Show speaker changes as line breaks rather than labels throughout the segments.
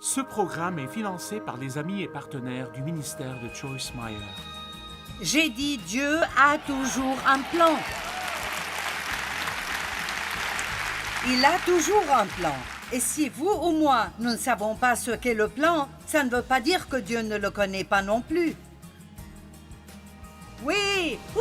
Ce programme est financé par les amis et partenaires du ministère de Joyce Meyer.
J'ai dit Dieu a toujours un plan. Il a toujours un plan. Et si vous ou moi, nous ne savons pas ce qu'est le plan, ça ne veut pas dire que Dieu ne le connaît pas non plus. Oui! Ouh!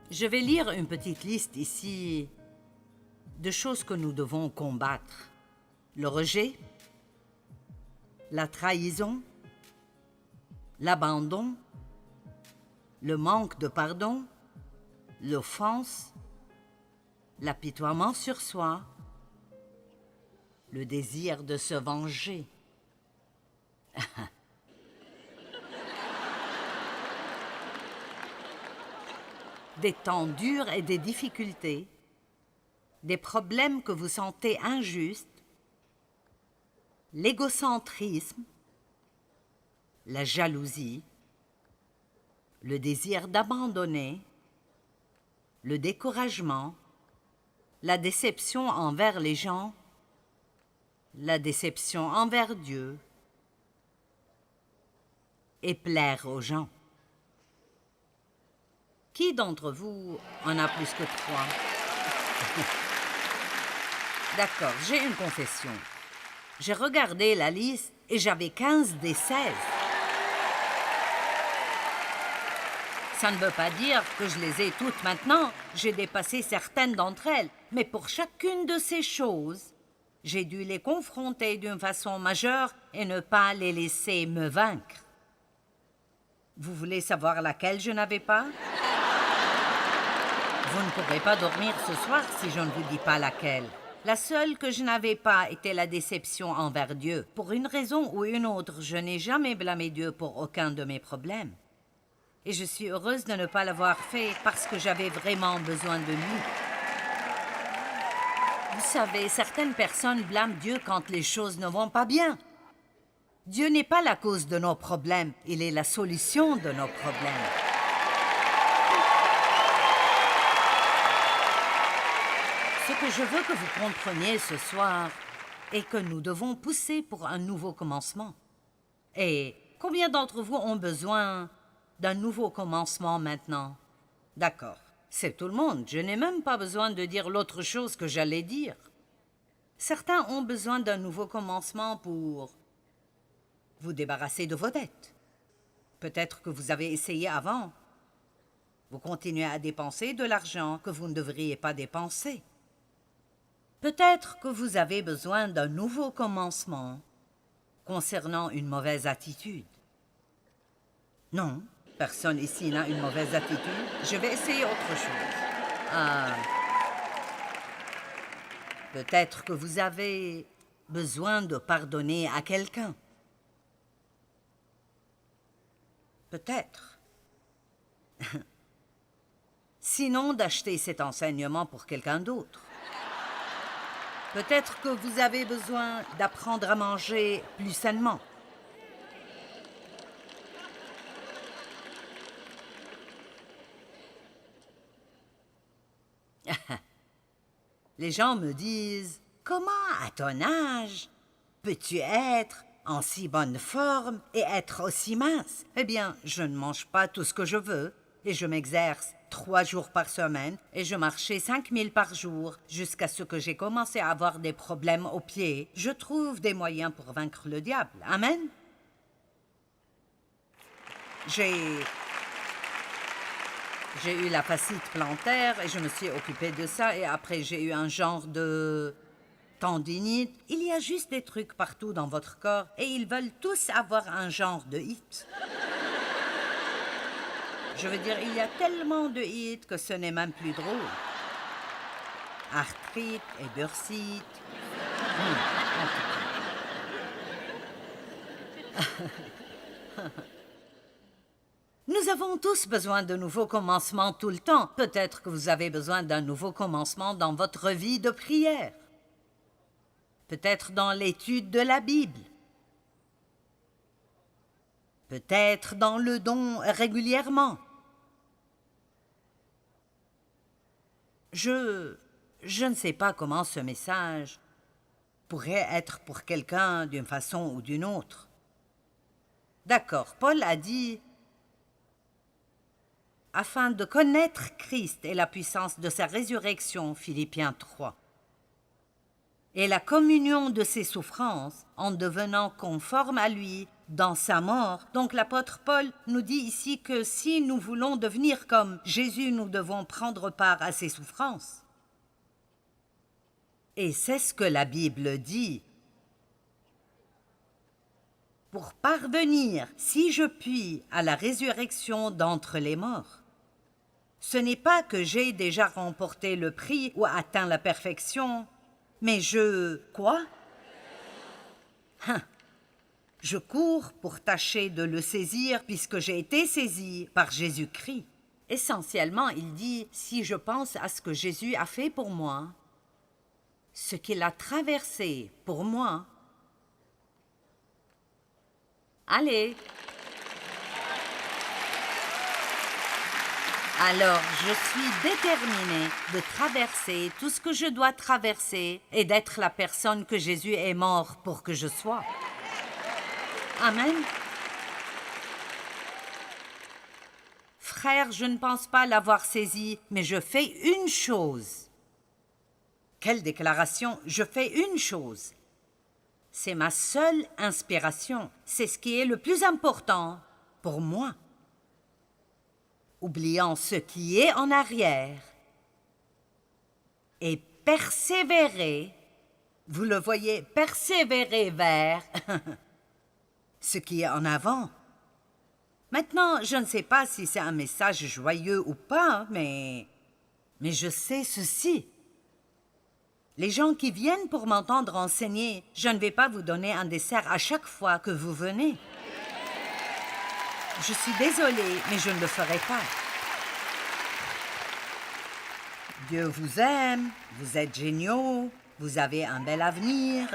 Je vais lire une petite liste ici de choses que nous devons combattre. Le rejet, la trahison, l'abandon, le manque de pardon, l'offense, l'apitoiement sur soi, le désir de se venger. Des temps durs et des difficultés, des problèmes que vous sentez injustes, l'égocentrisme, la jalousie, le désir d'abandonner, le découragement, la déception envers les gens, la déception envers Dieu et plaire aux gens. Qui d'entre vous en a plus que 3? D'accord, j'ai une confession. J'ai regardé la liste et j'avais 15 des 16. Ça ne veut pas dire que je les ai toutes maintenant. J'ai dépassé certaines d'entre elles. Mais pour chacune de ces choses, j'ai dû les confronter d'une façon majeure et ne pas les laisser me vaincre. Vous voulez savoir laquelle je n'avais pas? Vous ne pourrez pas dormir ce soir si je ne vous dis pas laquelle. La seule que je n'avais pas était la déception envers Dieu. Pour une raison ou une autre, je n'ai jamais blâmé Dieu pour aucun de mes problèmes. Et je suis heureuse de ne pas l'avoir fait parce que j'avais vraiment besoin de lui. Vous savez, certaines personnes blâment Dieu quand les choses ne vont pas bien. Dieu n'est pas la cause de nos problèmes, il est la solution de nos problèmes. Ce que je veux que vous compreniez ce soir est que nous devons pousser pour un nouveau commencement. Et combien d'entre vous ont besoin d'un nouveau commencement maintenant? D'accord, c'est tout le monde. Je n'ai même pas besoin de dire l'autre chose que j'allais dire. Certains ont besoin d'un nouveau commencement pour vous débarrasser de vos dettes. Peut-être que vous avez essayé avant. Vous continuez à dépenser de l'argent que vous ne devriez pas dépenser. Peut-être que vous avez besoin d'un nouveau commencement concernant une mauvaise attitude. Non, personne ici n'a une mauvaise attitude. Je vais essayer autre chose. Peut-être que vous avez besoin de pardonner à quelqu'un. Peut-être. Sinon, d'acheter cet enseignement pour quelqu'un d'autre. Peut-être que vous avez besoin d'apprendre à manger plus sainement. Les gens me disent « Comment, à ton âge, peux-tu être en si bonne forme et être aussi mince? » Eh bien, je ne mange pas tout ce que je veux et je m'exerce 3 jours par semaine et je marchais 5000 par jour jusqu'à ce que j'ai commencé à avoir des problèmes aux pieds. Je trouve des moyens pour vaincre le diable. Amen? J'ai eu la fascite plantaire et je me suis occupée de ça et après j'ai eu un genre de tendinite. Il y a juste des trucs partout dans votre corps et ils veulent tous avoir un genre de hit. Je veux dire, il y a tellement de hits que ce n'est même plus drôle. Arthrite et bursite. Nous avons tous besoin de nouveaux commencements tout le temps. Peut-être que vous avez besoin d'un nouveau commencement dans votre vie de prière. Peut-être dans l'étude de la Bible. peut-être dans le don régulièrement. Je ne sais pas comment ce message pourrait être pour quelqu'un d'une façon ou d'une autre. D'accord, Paul a dit « afin de connaître Christ et la puissance de sa résurrection » Philippiens 3. Et la communion de ses souffrances en devenant conforme à lui dans sa mort. Donc l'apôtre Paul nous dit ici que si nous voulons devenir comme Jésus, nous devons prendre part à ses souffrances. Et c'est ce que la Bible dit. Pour parvenir, si je puis, à la résurrection d'entre les morts. Ce n'est pas que j'ai déjà remporté le prix ou atteint la perfection, mais Quoi? Je cours pour tâcher de le saisir puisque j'ai été saisi par Jésus-Christ. Essentiellement, il dit, si je pense à ce que Jésus a fait pour moi, ce qu'il a traversé pour moi, allez. Alors, je suis déterminée de traverser tout ce que je dois traverser et d'être la personne que Jésus est mort pour que je sois. Amen. Frère, je ne pense pas l'avoir saisi, mais je fais une chose. Quelle déclaration? Je fais une chose. C'est ma seule inspiration. C'est ce qui est le plus important pour moi. Oubliant ce qui est en arrière et persévérer, vous le voyez, persévérer vers ce qui est en avant. Maintenant, je ne sais pas si c'est un message joyeux ou pas, mais je sais ceci. Les gens qui viennent pour m'entendre enseigner, je ne vais pas vous donner un dessert à chaque fois que vous venez. Je suis désolée, mais je ne le ferai pas. Dieu vous aime, vous êtes géniaux, vous avez un bel avenir.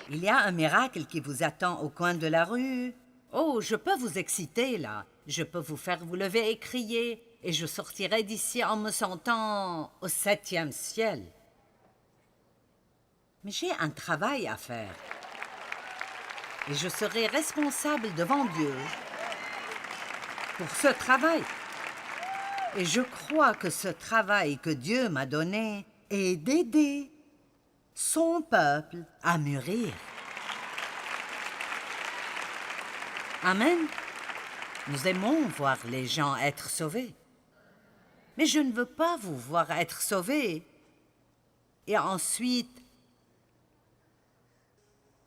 Il y a un miracle qui vous attend au coin de la rue. Oh, je peux vous exciter, là. Je peux vous faire vous lever et crier, et je sortirai d'ici en me sentant au 7e ciel. Mais j'ai un travail à faire. Et je serai responsable devant Dieu pour ce travail. Et je crois que ce travail que Dieu m'a donné est d'aider son peuple à mûrir. Amen. Nous aimons voir les gens être sauvés. Mais je ne veux pas vous voir être sauvés et ensuite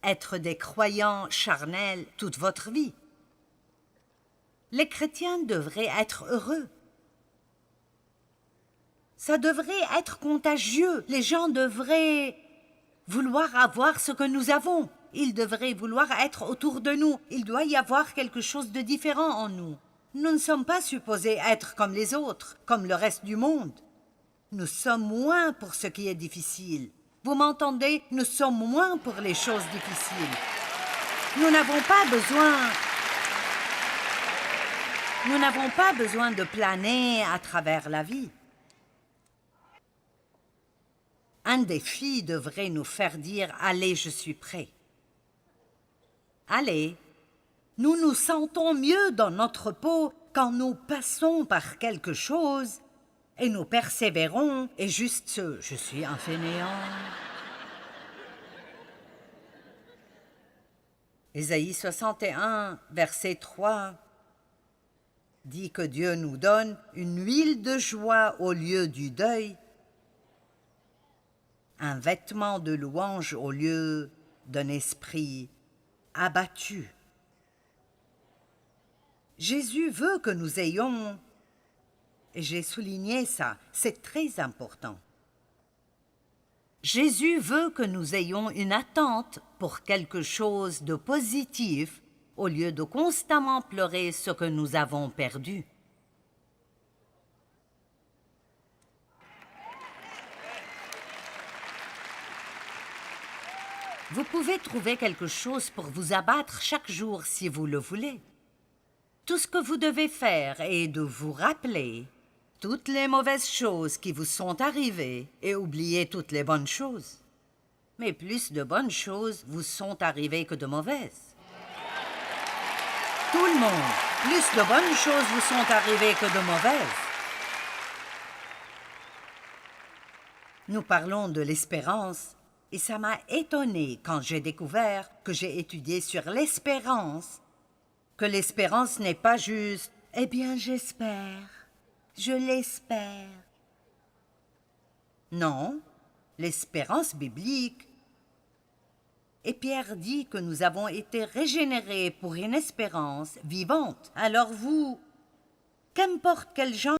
être des croyants charnels toute votre vie. Les chrétiens devraient être heureux. Ça devrait être contagieux. Les gens devraient vouloir avoir ce que nous avons. Ils devraient vouloir être autour de nous. Il doit y avoir quelque chose de différent en nous. Nous ne sommes pas supposés être comme les autres, comme le reste du monde. Nous sommes moins pour ce qui est difficile. Vous m'entendez? Nous sommes moins pour les choses difficiles. Nous n'avons pas besoin de planer à travers la vie. Un défi devrait nous faire dire « Allez, je suis prêt ». Allez, nous nous sentons mieux dans notre peau quand nous passons par quelque chose et nous persévérons et juste ce « je suis un fainéant ». Ésaïe 61, verset 3 dit que Dieu nous donne une huile de joie au lieu du deuil, un vêtement de louange au lieu d'un esprit abattu. Jésus veut que nous ayons, et j'ai souligné ça, c'est très important. Jésus veut que nous ayons une attente pour quelque chose de positif au lieu de constamment pleurer ce que nous avons perdu. Vous pouvez trouver quelque chose pour vous abattre chaque jour si vous le voulez. Tout ce que vous devez faire est de vous rappeler toutes les mauvaises choses qui vous sont arrivées et oublier toutes les bonnes choses. Mais plus de bonnes choses vous sont arrivées que de mauvaises. Tout le monde, plus de bonnes choses vous sont arrivées que de mauvaises. Nous parlons de l'espérance, et ça m'a étonné quand j'ai découvert que j'ai étudié sur l'espérance, que l'espérance n'est pas juste « Eh bien, j'espère, je l'espère ». Non, l'espérance biblique. Et Pierre dit que nous avons été régénérés pour une espérance vivante. Alors vous, qu'importe quel genre